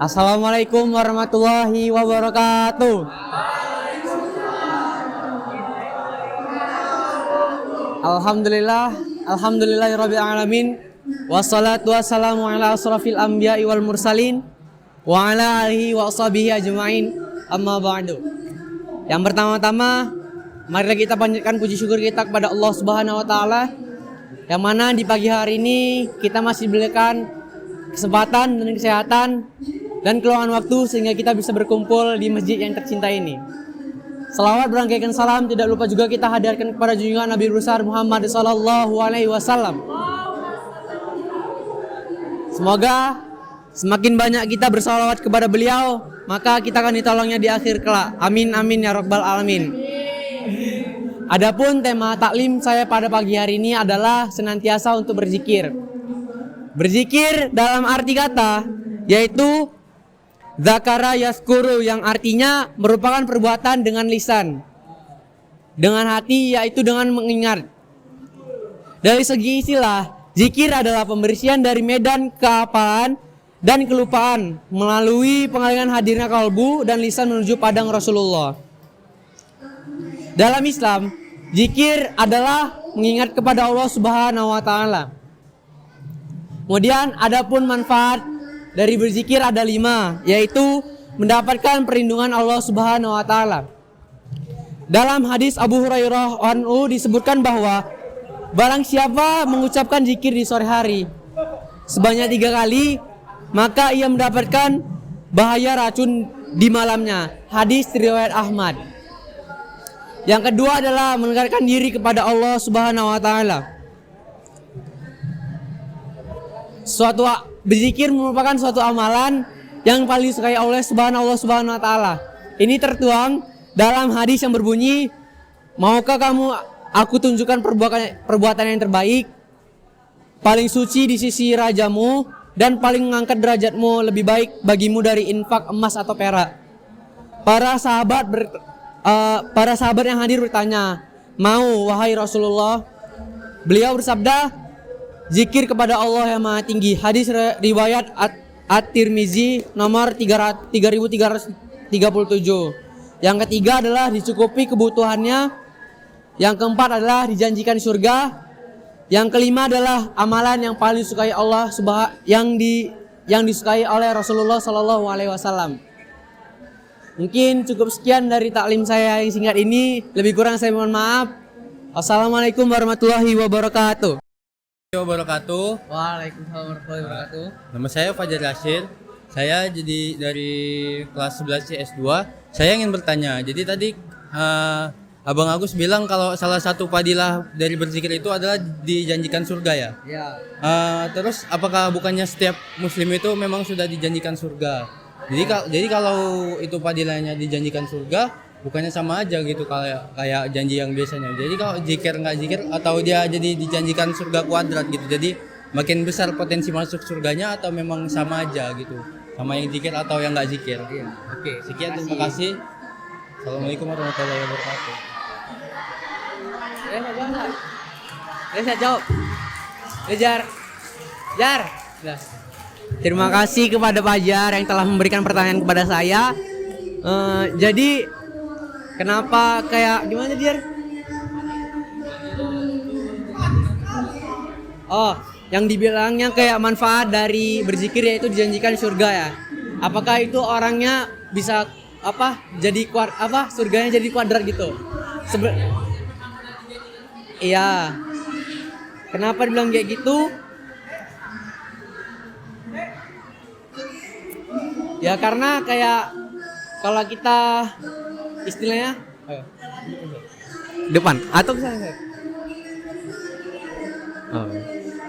Assalamualaikum warahmatullahi wabarakatuh. Alhamdulillahirabbil alamin. Wassalatu wassalamu ala asrafil anbiya'i wal mursalin wa ala alihi wa ashabihi ajmain. Amma ba'du. Yang pertama-tama, marilah kita panjatkan puji syukur kita kepada Allah Subhanahu wa taala, yang mana di pagi hari ini kita masih diberikan kesempatan dan kesehatan dan keluangan waktu sehingga kita bisa berkumpul di masjid yang tercinta ini. Selawat berangkaikan salam tidak lupa juga kita hadirkan kepada junjungan Nabi besar Muhammad sallallahu alaihi wasallam. Semoga semakin banyak kita bersalawat kepada beliau, maka kita akan ditolongnya di akhir kelak. Amin amin ya rabbal alamin. Adapun tema taklim saya pada pagi hari ini adalah senantiasa untuk berzikir. Berzikir dalam arti kata yaitu zakara yaskuru, yang artinya merupakan perbuatan dengan lisan, dengan hati yaitu dengan mengingat. Dari segi istilah, zikir adalah pembersihan dari medan kehafalan dan kelupaan melalui pengalihan hadirnya kalbu dan lisan menuju padang Rasulullah. Dalam Islam, zikir adalah mengingat kepada Allah Subhanahu wa taala. Kemudian adapun manfaat dari berzikir ada 5, yaitu mendapatkan perlindungan Allah Subhanahu wa taala. Dalam hadis Abu Hurairah anhu disebutkan bahwa barang siapa mengucapkan zikir di sore hari sebanyak 3 kali, maka ia mendapatkan bahaya racun di malamnya. Hadis riwayat Ahmad. Yang kedua adalah mendekatkan diri kepada Allah Subhanahu wa taala. Berzikir merupakan suatu amalan yang paling disukai oleh Allah Subhanahu wa taala. Ini tertuang dalam hadis yang berbunyi, "Maukah kamu aku tunjukkan perbuatan yang terbaik, paling suci di sisi rajamu dan paling mengangkat derajatmu lebih baik bagimu dari infak emas atau perak?" Para sahabat yang hadir bertanya, "Mau, wahai Rasulullah." Beliau bersabda, "Zikir kepada Allah yang Maha Tinggi." Hadis riwayat At-Tirmizi nomor 3337. Yang ketiga adalah dicukupi kebutuhannya. Yang keempat adalah dijanjikan surga. Yang kelima adalah amalan yang paling disukai Allah yang disukai oleh Rasulullah sallallahu alaihi wasallam. Mungkin cukup sekian dari taklim saya yang singkat ini. Lebih kurang saya mohon maaf. Assalamualaikum warahmatullahi wabarakatuh. Wabarakatuh. Waalaikumsalam warahmatullahi wabarakatuh. Nama saya Fajar Rashid. Saya jadi dari kelas 11 CS2. Saya ingin bertanya. Jadi tadi Abang Agus bilang kalau salah satu fadilah dari berzikir itu adalah dijanjikan surga ya. Ya. Terus apakah bukannya setiap muslim itu memang sudah dijanjikan surga? Jadi kalau itu fadilahnya dijanjikan surga, bukannya sama aja gitu kayak janji yang biasanya. Jadi kalau zikir nggak zikir atau dia jadi dijanjikan surga kuadrat gitu. Jadi makin besar potensi masuk surganya atau memang sama aja gitu. Sama yang zikir atau yang nggak zikir. Iya. Oke. Sekian, terima kasih. Assalamualaikum warahmatullahi wabarakatuh. Saya jawab. Jar. Nah. Terima kasih kepada Fajar yang telah memberikan pertanyaan kepada saya. Jadi kenapa kayak gimana Jar? Oh, yang dibilangnya kayak manfaat dari berzikir yaitu dijanjikan surga ya. Apakah itu orangnya bisa jadi surganya jadi kuadrat gitu? Iya. Kenapa dibilang kayak gitu? Ya karena kayak kalau kita istilahnya depan atau misalnya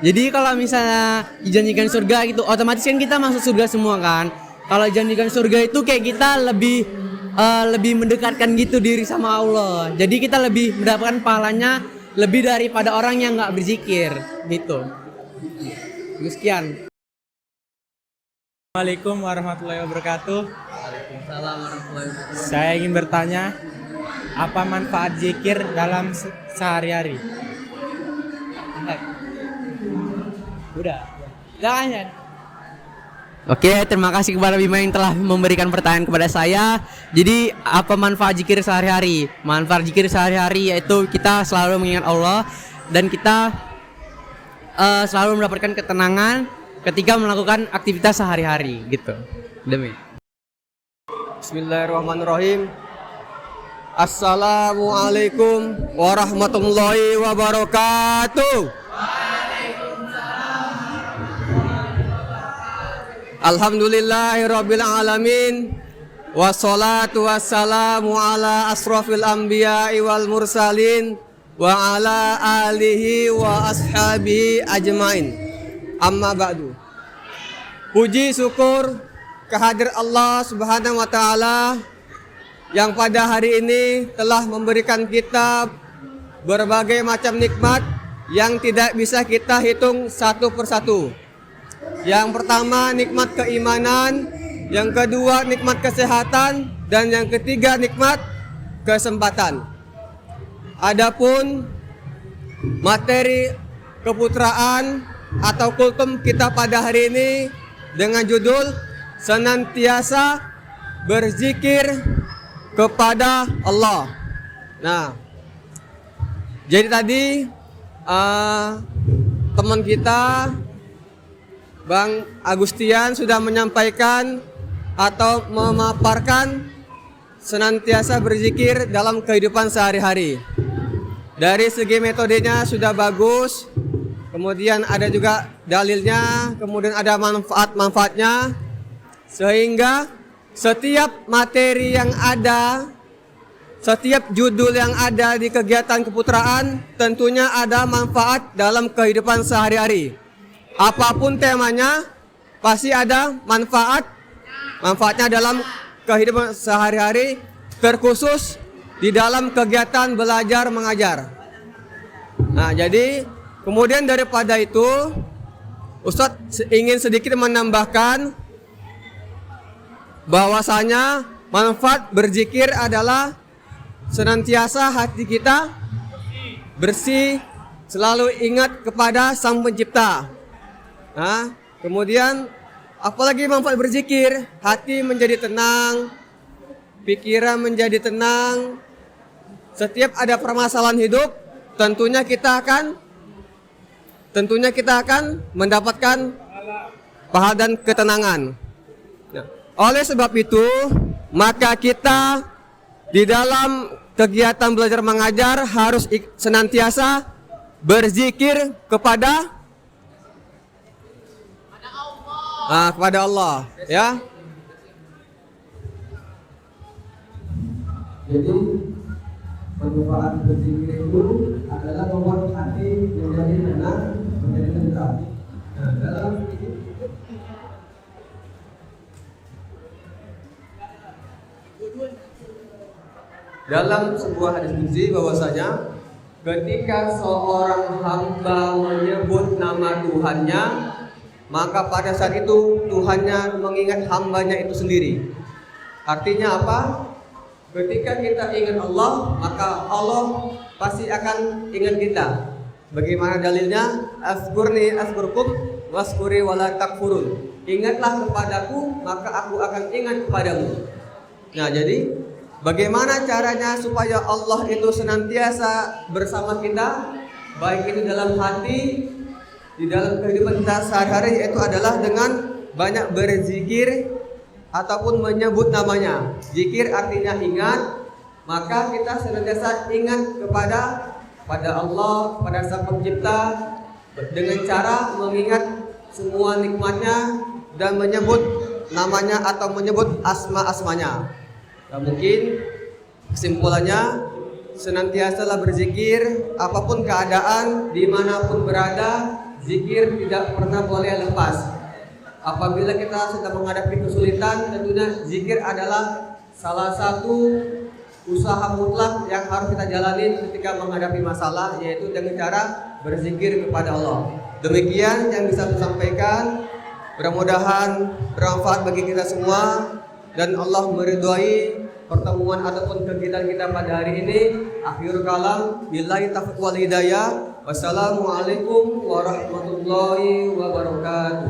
jadi kalau misalnya dijanjikan surga gitu, otomatis kan kita masuk surga semua kan. Kalau dijanjikan surga itu kayak kita lebih mendekatkan gitu diri sama Allah. Jadi kita lebih mendapatkan pahalanya lebih daripada orang yang nggak berzikir gitu. Sekian. Assalamualaikum warahmatullahi wabarakatuh. Waalaikumsalam warahmatullahi wabarakatuh. Saya ingin bertanya, apa manfaat zikir dalam sehari-hari? Udah. Jangan. Oke, terima kasih kepada Bima yang telah memberikan pertanyaan kepada saya. Jadi, apa manfaat zikir sehari-hari? Manfaat zikir sehari-hari yaitu kita selalu mengingat Allah dan kita selalu mendapatkan ketenangan ketika melakukan aktivitas sehari-hari gitu. Demi. Bismillahirrahmanirrahim. Assalamualaikum warahmatullahi wabarakatuh. Alhamdulillahirabbil alamin. Wassalatu wassalamu ala asrofil anbiya'i wal mursalin wa ala alihi wa ashabihi ajmain. Amma ba'du. Puji syukur kehadirat Allah Subhanahu wa taala yang pada hari ini telah memberikan kita berbagai macam nikmat yang tidak bisa kita hitung satu persatu. Yang pertama nikmat keimanan, yang kedua nikmat kesehatan, dan yang ketiga nikmat kesempatan. Adapun materi keputraan atau kultum kita pada hari ini dengan judul senantiasa berzikir kepada Allah. Nah, jadi tadi teman kita Bang Agustian sudah menyampaikan atau memaparkan senantiasa berzikir dalam kehidupan sehari-hari. Dari segi metodenya sudah bagus, kemudian ada juga dalilnya, kemudian ada manfaat-manfaatnya, sehingga setiap materi yang ada, setiap judul yang ada di kegiatan keputraan tentunya ada manfaat dalam kehidupan sehari-hari. Apapun temanya pasti ada manfaatnya dalam kehidupan sehari-hari, terkhusus di dalam kegiatan belajar mengajar. Nah, jadi kemudian daripada itu Ustadz ingin sedikit menambahkan bahwasanya manfaat berzikir adalah senantiasa hati kita bersih, selalu ingat kepada Sang Pencipta. Nah, kemudian apalagi manfaat berzikir, hati menjadi tenang, pikiran menjadi tenang. Setiap ada permasalahan hidup, tentunya kita akan mendapatkan pahala dan ketenangan. Nah, oleh sebab itu, maka kita di dalam kegiatan belajar mengajar harus senantiasa berzikir kepada Allah, ya. Jadi manfaat berzikir itu adalah membuat hati menjadi tenang, menjadi tentram. Nah, dalam sebuah hadis qudsi bahwasanya ketika seorang hamba menyebut nama Tuhannya, maka pada saat itu Tuhannya mengingat hambanya itu sendiri. Artinya apa? Ketika kita ingat Allah, maka Allah pasti akan ingat kita. Bagaimana dalilnya? Azkurni azkurkum waskuri wala takfurun. Ingatlah kepadaku, maka aku akan ingat kepadamu. Nah, jadi bagaimana caranya supaya Allah itu senantiasa bersama kita, baik itu dalam hati, di dalam kehidupan kita sehari-hari, yaitu adalah dengan banyak berzikir ataupun menyebut namanya. Zikir artinya ingat, maka kita senantiasa ingat kepada Allah, pada Sang Pencipta, dengan cara mengingat semua nikmatnya dan menyebut namanya atau menyebut asma-asmanya. Nah, mungkin kesimpulannya senantiasalah berzikir apapun keadaan, dimanapun berada. Zikir tidak pernah boleh lepas. Apabila kita sedang menghadapi kesulitan, tentunya zikir adalah salah satu usaha mutlak yang harus kita jalani ketika menghadapi masalah, yaitu dengan cara berzikir kepada Allah. Demikian yang bisa saya sampaikan. Mudah-mudahan bermanfaat bagi kita semua dan Allah meridhai pertemuan ataupun kegiatan kita pada hari ini. Akhirul kalam, billahi taufiq wal hidayah. Wassalamualaikum warahmatullahi wabarakatuh.